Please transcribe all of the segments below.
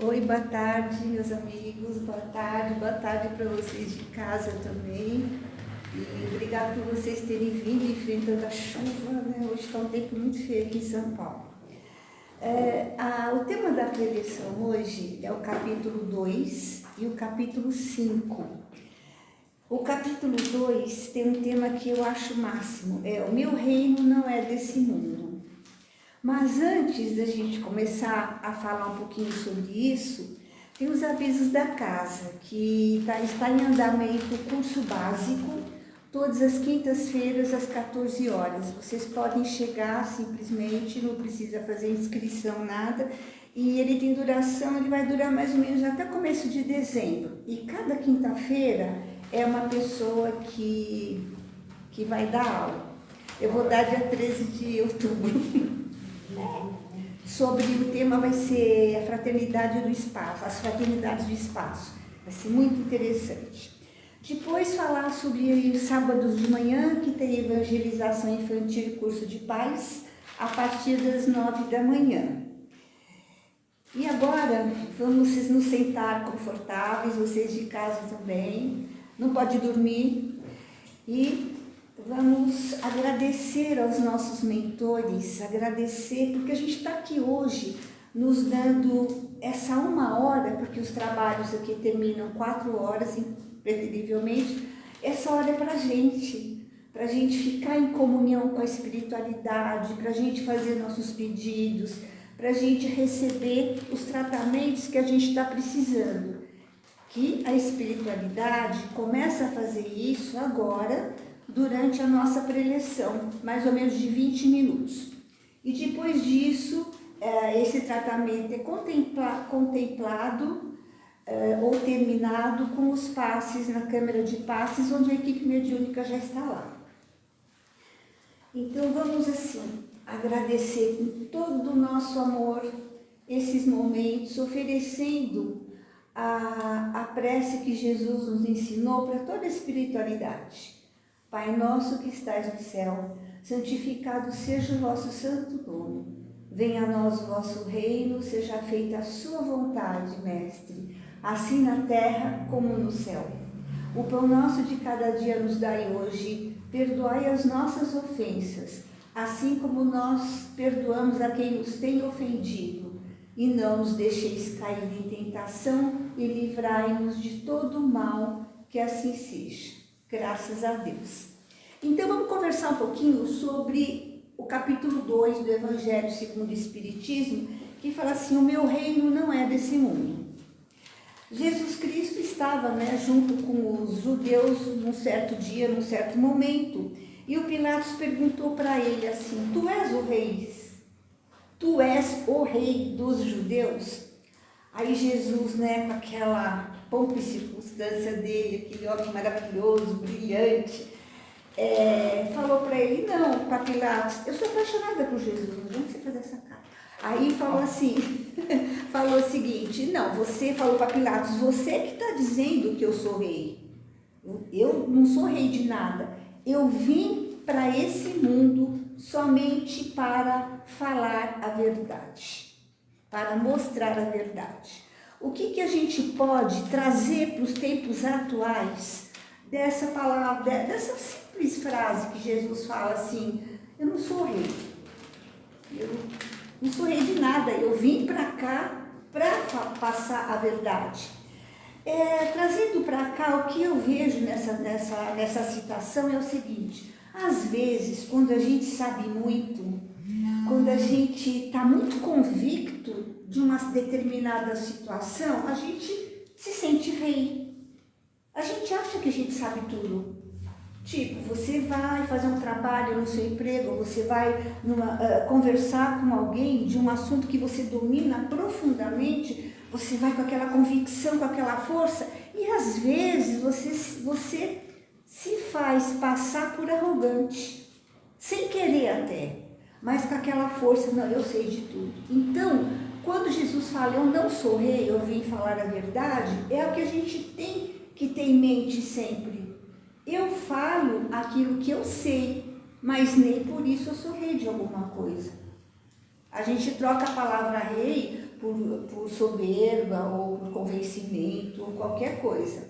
Oi, boa tarde, meus amigos, boa tarde para vocês de casa também. E obrigado por vocês terem vindo enfrentando a chuva, né? Hoje está um tempo muito feio aqui em São Paulo. O tema da preleção hoje é o capítulo 2 e o capítulo 5. O capítulo 2 tem um tema que eu acho máximo, o meu reino não é desse mundo. Mas antes da gente começar a falar um pouquinho sobre isso, tem os avisos da casa, que está em andamento o curso básico, todas as quintas-feiras às 14 horas. Vocês podem chegar simplesmente, não precisa fazer inscrição, nada. E ele tem duração, ele vai durar mais ou menos até começo de dezembro. E cada quinta-feira é uma pessoa que vai dar aula. Eu vou dar dia 13 de outubro. Sobre o tema vai ser a fraternidade do espaço, as fraternidades do espaço. Vai ser muito interessante. Depois falar sobre os sábados de manhã, que tem evangelização infantil e curso de paz, a partir das 9 da manhã. E agora, vamos nos sentar confortáveis, vocês de casa também, não pode dormir, e vamos agradecer aos nossos mentores, agradecer, porque a gente está aqui hoje nos dando essa 1 hora, porque os trabalhos aqui terminam 4 horas, impreterivelmente, essa hora é para a gente ficar em comunhão com a espiritualidade, para a gente fazer nossos pedidos, para a gente receber os tratamentos que a gente está precisando. Que a espiritualidade começa a fazer isso agora, durante a nossa preleção, mais ou menos de 20 minutos. E depois disso, esse tratamento é contemplado ou terminado com os passes na câmara de passes, onde a equipe mediúnica já está lá. Então vamos assim, agradecer com todo o nosso amor esses momentos, oferecendo a prece que Jesus nos ensinou para toda a espiritualidade. Pai nosso que estais no céu, santificado seja o vosso santo nome. Venha a nós o vosso reino, seja feita a sua vontade, Mestre, assim na terra como no céu. O pão nosso de cada dia nos dai hoje, perdoai as nossas ofensas, assim como nós perdoamos a quem nos tem ofendido. E não nos deixeis cair em tentação e livrai-nos de todo o mal, que assim seja. Graças a Deus. Então vamos conversar um pouquinho sobre o capítulo 2 do Evangelho segundo o Espiritismo, que fala assim: o meu reino não é desse mundo. Jesus Cristo estava junto com os judeus num certo dia, num certo momento, e o Pilatos perguntou para ele assim: tu és o rei? Tu és o rei dos judeus? Aí Jesus, com aquela pompa e circunstância dele, aquele homem maravilhoso, brilhante, falou para ele: não, para Pilatos, eu sou apaixonada por Jesus, não adianta você fazer essa cara. Aí falou assim, falou o seguinte: não, você falou para Pilatos, você que está dizendo que eu sou rei. Eu não sou rei de nada, eu vim para esse mundo somente para falar a verdade, para mostrar a verdade. O que a gente pode trazer para os tempos atuais dessa palavra, dessa simples frase que Jesus fala assim: eu não sou rei, eu não sou rei de nada, eu vim para cá para passar a verdade. Trazendo para cá, o que eu vejo nessa citação é o seguinte: às vezes, quando a gente sabe muito, quando a gente está muito convicto de uma determinada situação, a gente se sente rei. A gente acha que a gente sabe tudo. Tipo, você vai fazer um trabalho no seu emprego, você vai conversar com alguém de um assunto que você domina profundamente, você vai com aquela convicção, com aquela força, e às vezes você se faz passar por arrogante, sem querer até, mas com aquela força: não, eu sei de tudo. Então, quando Jesus fala: eu não sou rei, eu vim falar a verdade, é o que a gente tem que ter em mente sempre. Eu falo aquilo que eu sei, mas nem por isso eu sou rei de alguma coisa. A gente troca a palavra rei por soberba ou por convencimento ou qualquer coisa.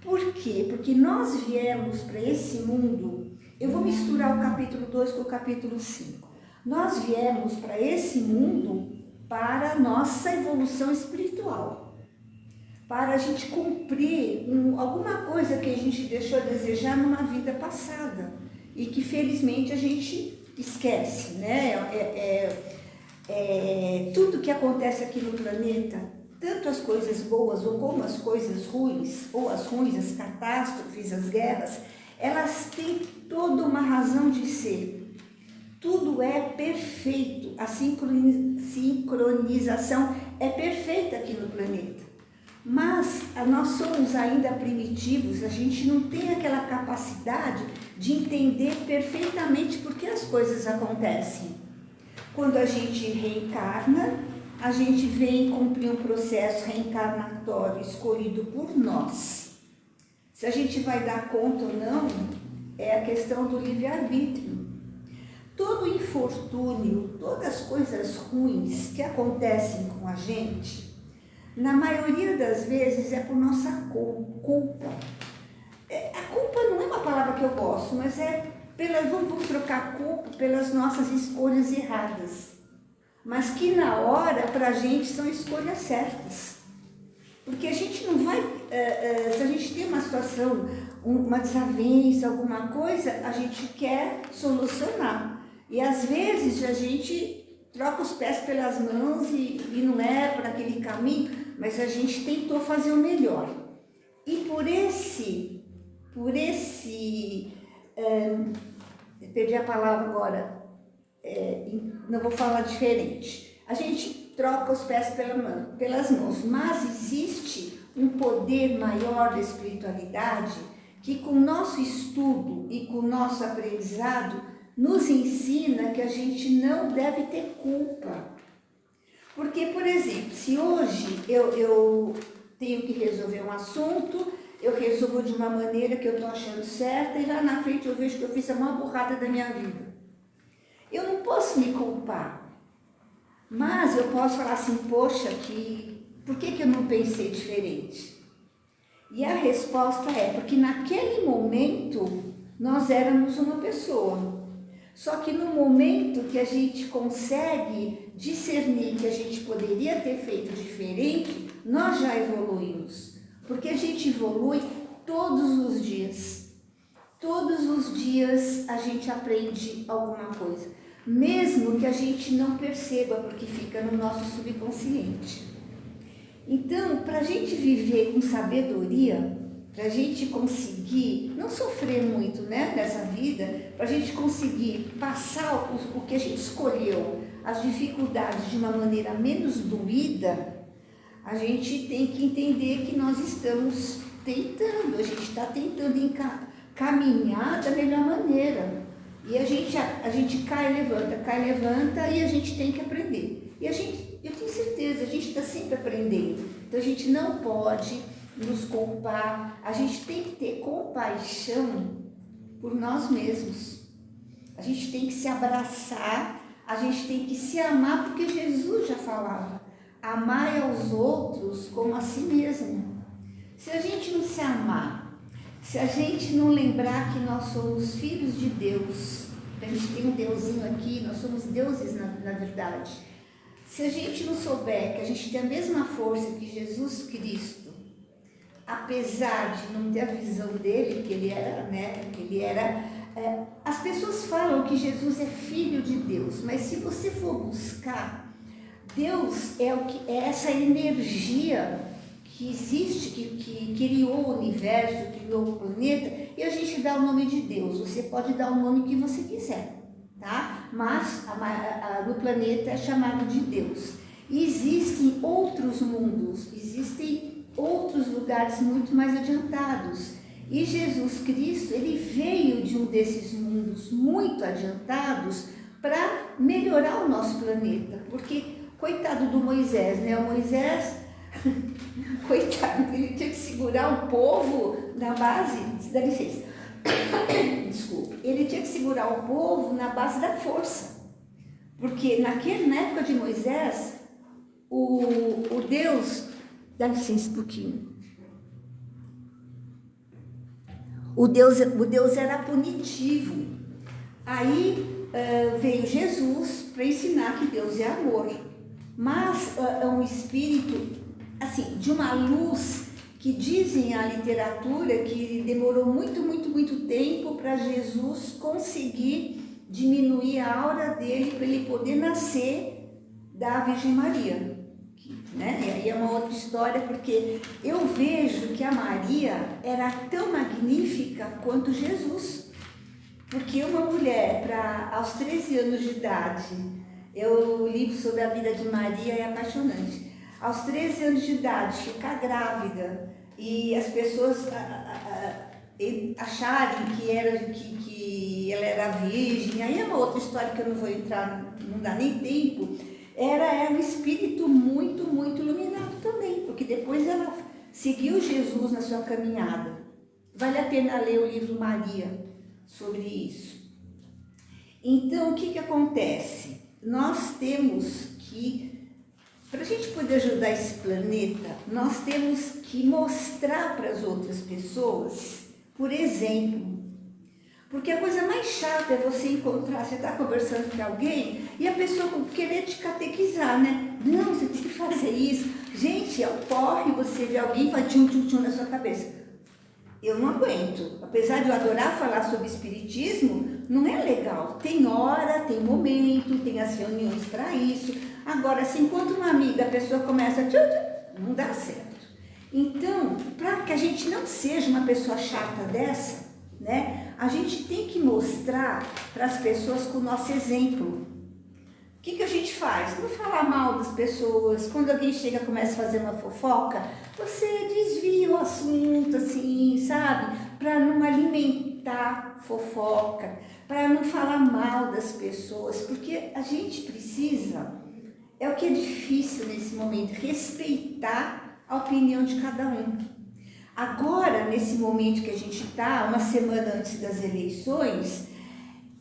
Por quê? Porque nós viemos para esse mundo, eu vou misturar o capítulo 2 com o capítulo 5. Nós viemos para esse mundo para a nossa evolução espiritual, para a gente cumprir alguma coisa que a gente deixou a desejar numa vida passada e que felizmente a gente esquece, né? Tudo que acontece aqui no planeta, tanto as coisas boas ou como as coisas ruins, ou as ruins, as catástrofes, as guerras, elas têm toda uma razão de ser. Tudo é perfeito, a sincronização é perfeita aqui no planeta. Mas nós somos ainda primitivos, a gente não tem aquela capacidade de entender perfeitamente por que as coisas acontecem. Quando a gente reencarna, a gente vem cumprir um processo reencarnatório escolhido por nós. Se a gente vai dar conta ou não, é a questão do livre-arbítrio. Todo infortúnio, todas as coisas ruins que acontecem com a gente, na maioria das vezes é por nossa culpa. A culpa não é uma palavra que eu gosto, mas vamos trocar culpa pelas nossas escolhas erradas. Mas que na hora, para a gente, são escolhas certas. Porque a gente não vai, se a gente tem uma situação, uma desavença, alguma coisa, a gente quer solucionar. E às vezes a gente troca os pés pelas mãos e não é por aquele caminho, mas a gente tentou fazer o melhor. E perdi a palavra agora, não vou falar diferente. A gente troca os pés pelas mãos, mas existe um poder maior da espiritualidade que com o nosso estudo e com o nosso aprendizado nos ensina que a gente não deve ter culpa. Porque, por exemplo, se hoje eu tenho que resolver um assunto, eu resolvo de uma maneira que eu estou achando certa e lá na frente eu vejo que eu fiz a maior burrada da minha vida. Eu não posso me culpar, mas eu posso falar assim, poxa, por que eu não pensei diferente? E a resposta é porque naquele momento nós éramos uma pessoa. Só que no momento que a gente consegue discernir que a gente poderia ter feito diferente, nós já evoluímos. Porque a gente evolui todos os dias. Todos os dias a gente aprende alguma coisa. Mesmo que a gente não perceba, porque fica no nosso subconsciente. Então, para a gente viver com sabedoria, para a gente conseguir não sofrer muito, né, nessa vida, para a gente conseguir passar o que a gente escolheu, as dificuldades de uma maneira menos doída, a gente tem que entender que nós estamos tentando, a gente está tentando caminhar da melhor maneira. E a gente cai, levanta e a gente tem que aprender. E eu tenho certeza, a gente está sempre aprendendo. Então a gente não pode nos culpar, a gente tem que ter compaixão por nós mesmos. A gente tem que se abraçar, a gente tem que se amar, porque Jesus já falava, amai aos outros como a si mesmo. Se a gente não se amar, se a gente não lembrar que nós somos filhos de Deus, a gente tem um Deusinho aqui, nós somos deuses na verdade. Se a gente não souber que a gente tem a mesma força que Jesus Cristo, apesar de não ter a visão dele, que ele era, as pessoas falam que Jesus é filho de Deus, mas se você for buscar, Deus é essa energia que existe, que criou o universo, criou o planeta, e a gente dá o nome de Deus. Você pode dar o nome que você quiser, tá? Mas no planeta é chamado de Deus. E existem outros mundos, existem outros lugares muito mais adiantados. E Jesus Cristo, ele veio de um desses mundos muito adiantados para melhorar o nosso planeta. Porque, coitado do Moisés, né? O Moisés, coitado, ele tinha que segurar o povo na base, dá licença, desculpa, ele tinha que segurar o povo na base da força. Porque na época de Moisés, o Deus, dá licença um pouquinho, o Deus era punitivo. Aí veio Jesus para ensinar que Deus é amor, mas é um espírito, assim, de uma luz que dizem a literatura que demorou muito tempo para Jesus conseguir diminuir a aura dele, para ele poder nascer da Virgem Maria. Né? E aí é uma outra história, porque eu vejo que a Maria era tão magnífica quanto Jesus. Porque uma mulher, aos 13 anos de idade, o livro sobre a vida de Maria é apaixonante. Aos 13 anos de idade, ficar grávida e as pessoas acharem que ela era virgem, aí é uma outra história que eu não vou entrar, não dá nem tempo. Era um espírito muito iluminado também, porque depois ela seguiu Jesus na sua caminhada. Vale a pena ler o livro Maria sobre isso. Então, o que acontece? Nós temos que, para a gente poder ajudar esse planeta, nós temos que mostrar para as outras pessoas, por exemplo. Porque a coisa mais chata é você encontrar, você está conversando com alguém e a pessoa querer te catequizar, né? Não, você tem que fazer isso. Gente, ocorre você ver alguém e faz tchum na sua cabeça. Eu não aguento. Apesar de eu adorar falar sobre espiritismo, não é legal. Tem hora, tem momento, tem as reuniões para isso. Agora, se encontra uma amiga, a pessoa começa a não dá certo. Então, para que a gente não seja uma pessoa chata dessa, né? A gente tem que mostrar para as pessoas com o nosso exemplo. O que a gente faz? Não falar mal das pessoas. Quando alguém chega e começa a fazer uma fofoca, você desvia o assunto, assim, sabe? Para não alimentar fofoca, para não falar mal das pessoas, porque a gente precisa, é o que é difícil nesse momento, respeitar a opinião de cada um. Agora, nesse momento que a gente está, uma semana antes das eleições,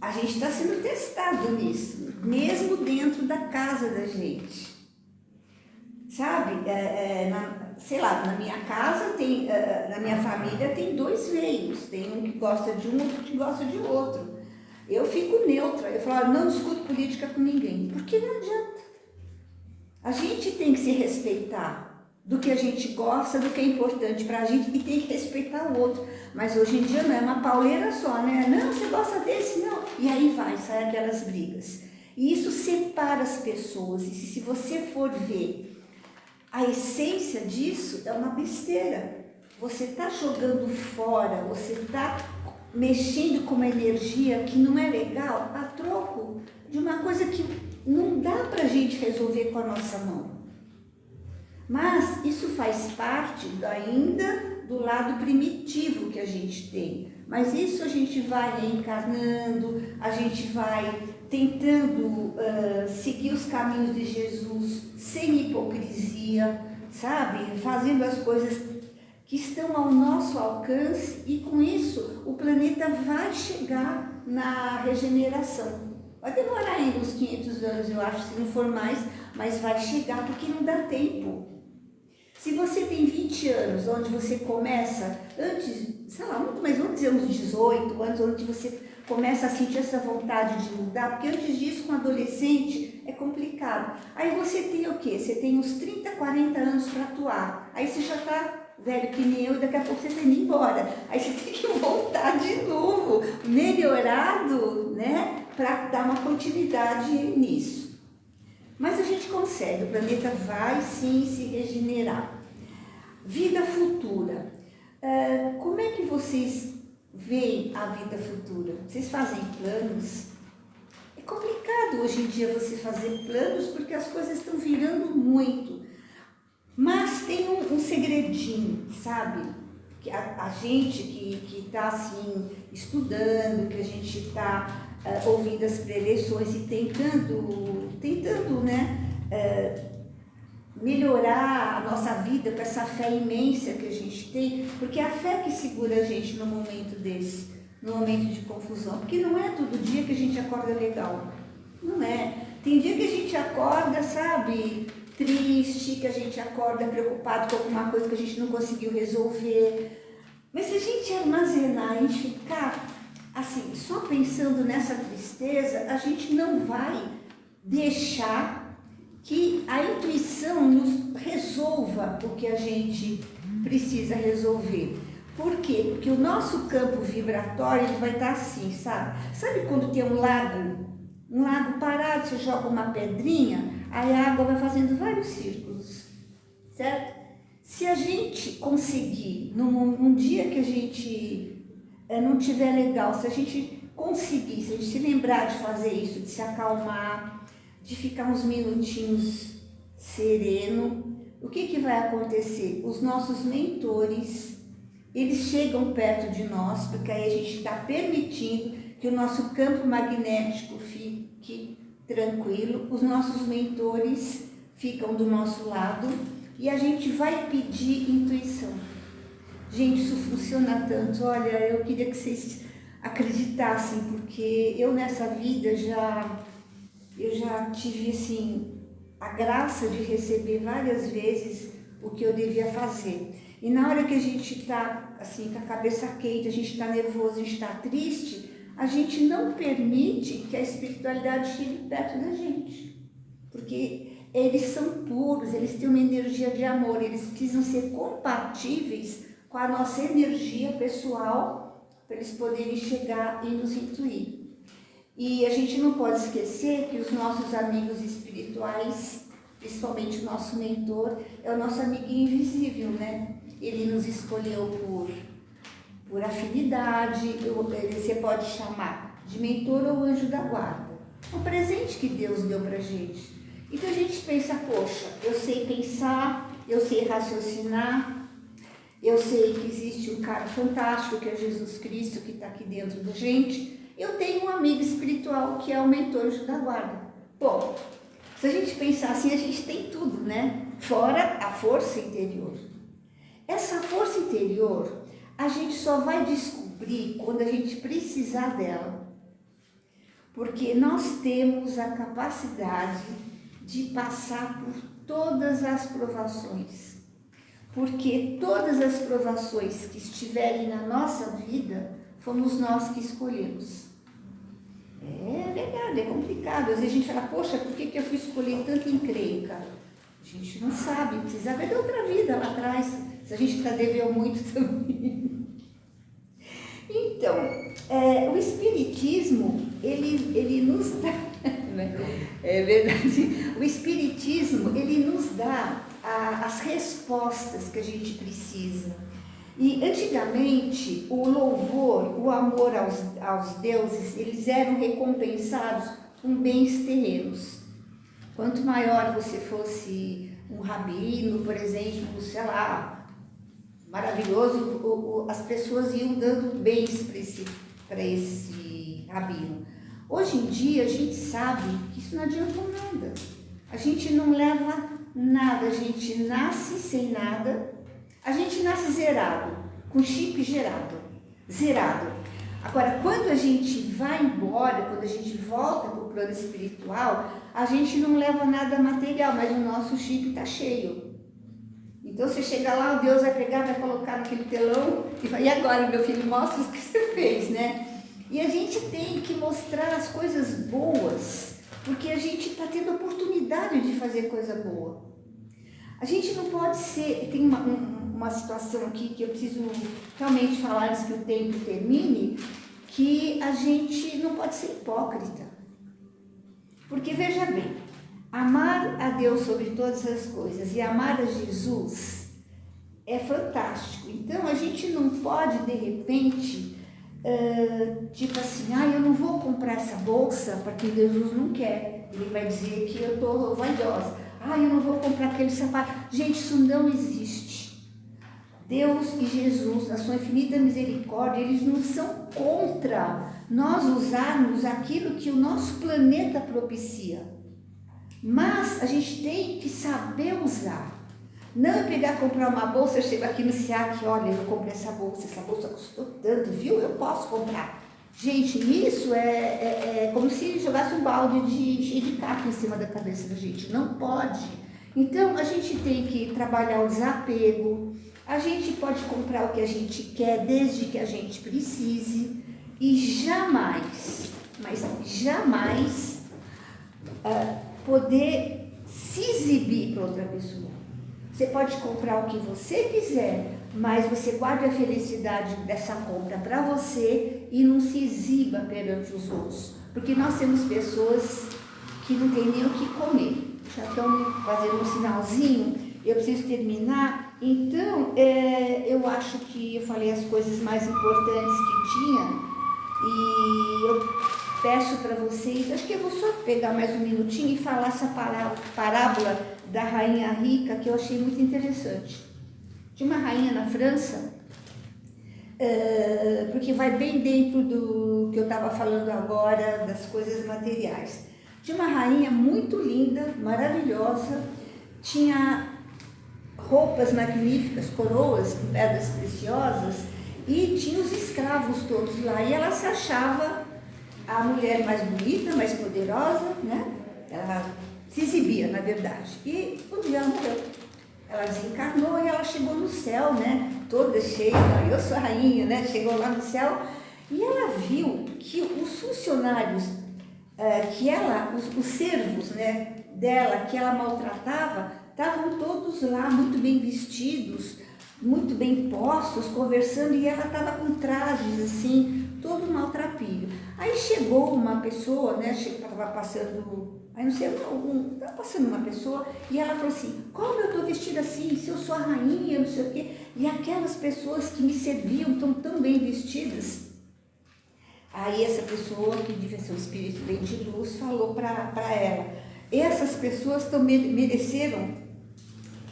a gente está sendo testado nisso, mesmo dentro da casa da gente. Sabe, sei lá, na minha casa, na minha família tem 2 veios, tem um que gosta de um, outro que gosta de outro. Eu fico neutra, eu falo, não discuto política com ninguém, porque não adianta. A gente tem que se respeitar do que a gente gosta, do que é importante para a gente e tem que respeitar o outro. Mas hoje em dia não é uma pauleira só, né? Não, você gosta desse, não. E aí sai aquelas brigas. E isso separa as pessoas. E se você for ver a essência disso, é uma besteira. Você está jogando fora, você está mexendo com uma energia que não é legal a troco de uma coisa que não dá para a gente resolver com a nossa mão. Mas isso faz parte ainda do lado primitivo que a gente tem. Mas isso a gente vai reencarnando, a gente vai tentando seguir os caminhos de Jesus sem hipocrisia, sabe? Fazendo as coisas que estão ao nosso alcance e com isso o planeta vai chegar na regeneração. Vai demorar ainda uns 500 anos, eu acho, se não for mais, mas vai chegar porque não dá tempo. Se você tem 20 anos, onde você começa, antes, sei lá, muito mais, vamos dizer uns 18 anos, onde você começa a sentir essa vontade de mudar, porque antes disso, com adolescente, é complicado. Aí você tem o quê? Você tem uns 30, 40 anos para atuar. Aí você já está velho que nem eu, daqui a pouco você tem que ir embora. Aí você tem que voltar de novo, melhorado, né? Para dar uma continuidade nisso. Mas a gente consegue, o planeta vai sim se regenerar. Vida futura. Como é que vocês veem a vida futura? Vocês fazem planos? É complicado hoje em dia você fazer planos porque as coisas estão virando muito. Mas tem um segredinho, sabe? Que a gente que está assim, estudando, que a gente está ouvindo as preleções e tentando, né, melhorar a nossa vida com essa fé imensa que a gente tem, porque é a fé que segura a gente no momento desse, no momento de confusão, porque não é todo dia que a gente acorda legal, não é? Tem dia que a gente acorda, sabe, triste, que a gente acorda preocupado com alguma coisa que a gente não conseguiu resolver. Mas se a gente armazenar, a gente ficar assim, só pensando nessa tristeza, a gente não vai deixar que a intuição nos resolva o que a gente precisa resolver. Por quê? Porque o nosso campo vibratório ele vai estar assim, sabe? Sabe quando tem um lago parado, você joga uma pedrinha, aí a água vai fazendo vários círculos, certo? Se a gente conseguir, num dia que a gente não tiver legal, se a gente conseguir, se a gente se lembrar de fazer isso, de se acalmar, de ficar uns minutinhos sereno, o que vai acontecer? Os nossos mentores, eles chegam perto de nós, porque aí a gente está permitindo que o nosso campo magnético fique tranquilo, os nossos mentores ficam do nosso lado e a gente vai pedir intuição. Gente, isso funciona tanto, olha, eu queria que vocês acreditassem, porque eu nessa vida eu já tive assim, a graça de receber várias vezes o que eu devia fazer. E na hora que a gente está assim, com a cabeça quente, a gente está nervoso, a gente está triste, a gente não permite que a espiritualidade chegue perto da gente. Porque eles são puros, eles têm uma energia de amor, eles precisam ser compatíveis com a nossa energia pessoal para eles poderem chegar e nos intuir. E a gente não pode esquecer que os nossos amigos espirituais, principalmente o nosso mentor, é o nosso amiguinho invisível, né? Ele nos escolheu por afinidade, você pode chamar de mentor ou anjo da guarda. É um presente que Deus deu pra gente. Então a gente pensa, poxa, eu sei pensar, eu sei raciocinar, eu sei que existe um cara fantástico que é Jesus Cristo, que está aqui dentro da gente. Eu tenho um amigo espiritual que é o mentor anjo da guarda. Bom, se a gente pensar assim, a gente tem tudo, né? Fora a força interior. Essa força interior, a gente só vai descobrir quando a gente precisar dela. Porque nós temos a capacidade de passar por todas as provações. Porque todas as provações que estiverem na nossa vida, fomos nós que escolhemos. É verdade, é complicado. Às vezes a gente fala, poxa, por que eu fui escolher tanta encrenca? A gente não sabe, precisa ver de outra vida lá atrás. Se a gente deveu muito também. Então, o Espiritismo, ele nos dá, né? É verdade, o Espiritismo, ele nos dá as respostas que a gente precisa. E antigamente, o louvor, o amor aos deuses, eles eram recompensados com bens terrenos. Quanto maior você fosse um rabino, por exemplo, sei lá, maravilhoso, as pessoas iam dando bens para esse rabino. Hoje em dia a gente sabe que isso não adianta nada. A gente não leva nada, a gente nasce sem nada, a gente nasce zerado, com chip zerado. Agora, quando a gente vai embora, quando a gente volta para o plano espiritual, a gente não leva nada material, mas o nosso chip está cheio. Então você chega lá, o Deus vai pegar, vai colocar naquele telão e vai, e agora, meu filho, mostra o que você fez, né? E a gente tem que mostrar as coisas boas, porque a gente está tendo oportunidade de fazer coisa boa. A gente não pode ser, tem uma situação aqui que eu preciso realmente falar antes que o tempo termine, que a gente não pode ser hipócrita. Porque veja bem, amar a Deus sobre todas as coisas e amar a Jesus é fantástico. Então a gente não pode de repente, tipo assim, eu não vou comprar essa bolsa porque Jesus não quer. Ele vai dizer que eu estou vaidosa. Eu não vou comprar aquele sapato. Gente, isso não existe. Deus e Jesus, na sua infinita misericórdia, eles não são contra nós usarmos aquilo que o nosso planeta propicia. Mas a gente tem que saber usar. Não pegar, comprar uma bolsa, eu chego aqui no SEAC, olha, eu comprei essa bolsa custou tanto, viu? Eu posso comprar. Gente, isso é como se jogasse um balde cheio de caco em cima da cabeça da gente. Não pode. Então, a gente tem que trabalhar o desapego, a gente pode comprar o que a gente quer, desde que a gente precise, e jamais, mas jamais, poder se exibir para outra pessoa. Você pode comprar o que você quiser, mas você guarde a felicidade dessa compra para você e não se exiba perante os outros. Porque nós temos pessoas que não têm nem o que comer. Já estão fazendo um sinalzinho, eu preciso terminar. Então, eu acho que eu falei as coisas mais importantes que tinha e eu peço para vocês, acho que eu vou só pegar mais um minutinho e falar essa parábola da rainha rica que eu achei muito interessante. Tinha uma rainha na França, porque vai bem dentro do que eu estava falando agora, das coisas materiais. Tinha uma rainha muito linda, maravilhosa, tinha roupas magníficas, coroas com pedras preciosas, e tinha os escravos todos lá, e ela se achava a mulher mais bonita, mais poderosa, né? Ela se exibia, na verdade. E um dia ela morreu. Ela desencarnou e ela chegou no céu, né? Toda cheia, eu sou a rainha, né? Chegou lá no céu e ela viu que os funcionários, os servos, né, dela, que ela maltratava, estavam todos lá muito bem vestidos, muito bem postos, conversando, e ela estava com trajes assim, todo maltrapilho. Aí chegou uma pessoa, né, estava passando, aí não sei, estava passando uma pessoa, e ela falou assim: como eu estou vestida assim, se eu sou a rainha, não sei o quê, e aquelas pessoas que me serviam estão tão bem vestidas. Aí essa pessoa, que devia ser um espírito bem de luz, falou para ela: essas pessoas mereceram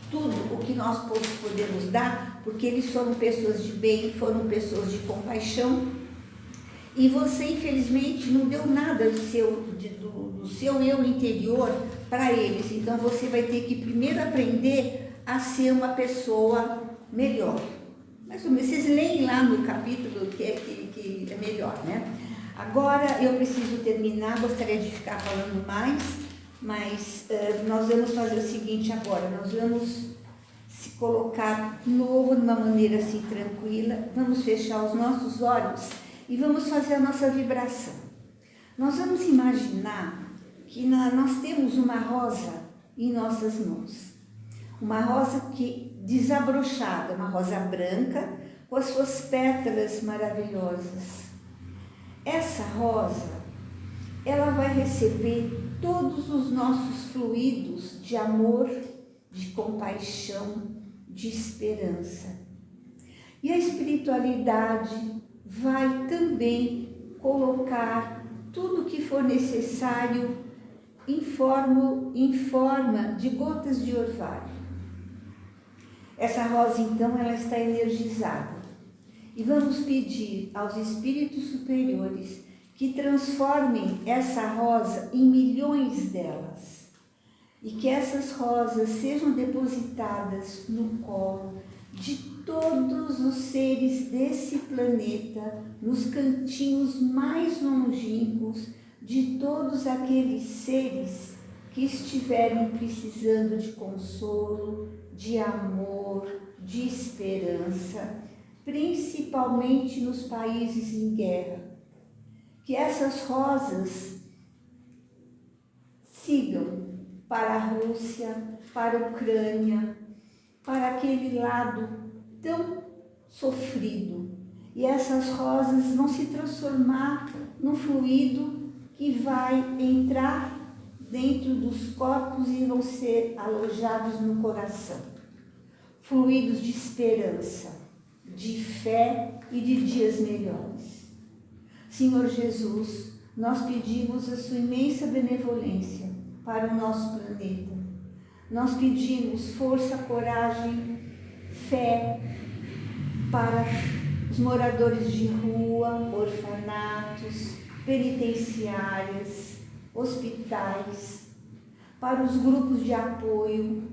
tudo o que nós podemos dar, porque eles foram pessoas de bem, foram pessoas de compaixão, e você infelizmente não deu nada do seu eu interior para eles. Então você vai ter que primeiro aprender a ser uma pessoa melhor. Mas vocês leem lá no capítulo que é melhor, né? Agora eu preciso terminar, gostaria de ficar falando mais, mas nós vamos fazer o seguinte agora, nós vamos se colocar de novo de uma maneira assim tranquila, vamos fechar os nossos olhos e vamos fazer a nossa vibração. Nós vamos imaginar que nós temos uma rosa em nossas mãos, uma rosa desabrochada, uma rosa branca com as suas pétalas maravilhosas. Essa rosa, ela vai receber todos os nossos fluidos de amor, de compaixão, de esperança. E a espiritualidade vai também colocar tudo o que for necessário em forma de gotas de orvalho. Essa rosa, então, ela está energizada. E vamos pedir aos espíritos superiores que transformem essa rosa em milhões delas. E que essas rosas sejam depositadas no colo de todos os seres desse planeta, nos cantinhos mais longínquos, de todos aqueles seres que estiverem precisando de consolo, de amor, de esperança, principalmente nos países em guerra. Que essas rosas sigam para a Rússia, para a Ucrânia, para aquele lado tão sofrido. E essas rosas vão se transformar num fluido que vai entrar dentro dos corpos e vão ser alojados no coração. Fluidos de esperança, de fé e de dias melhores. Senhor Jesus, nós pedimos a sua imensa benevolência para o nosso planeta. Nós pedimos força, coragem, fé para os moradores de rua, orfanatos, penitenciárias, hospitais, para os grupos de apoio,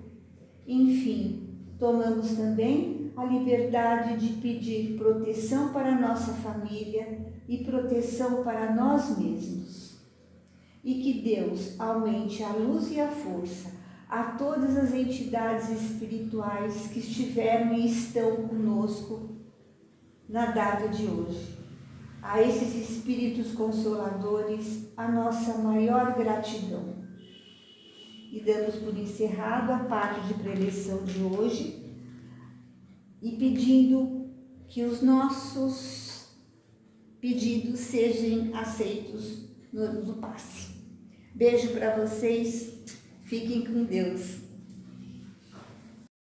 enfim, tomamos também a liberdade de pedir proteção para a nossa família e proteção para nós mesmos. E que Deus aumente a luz e a força, a todas as entidades espirituais que estiveram e estão conosco na data de hoje. A esses espíritos consoladores, a nossa maior gratidão. E damos por encerrado a parte de preleção de hoje e pedindo que os nossos pedidos sejam aceitos no passe. Beijo para vocês, fiquem com Deus.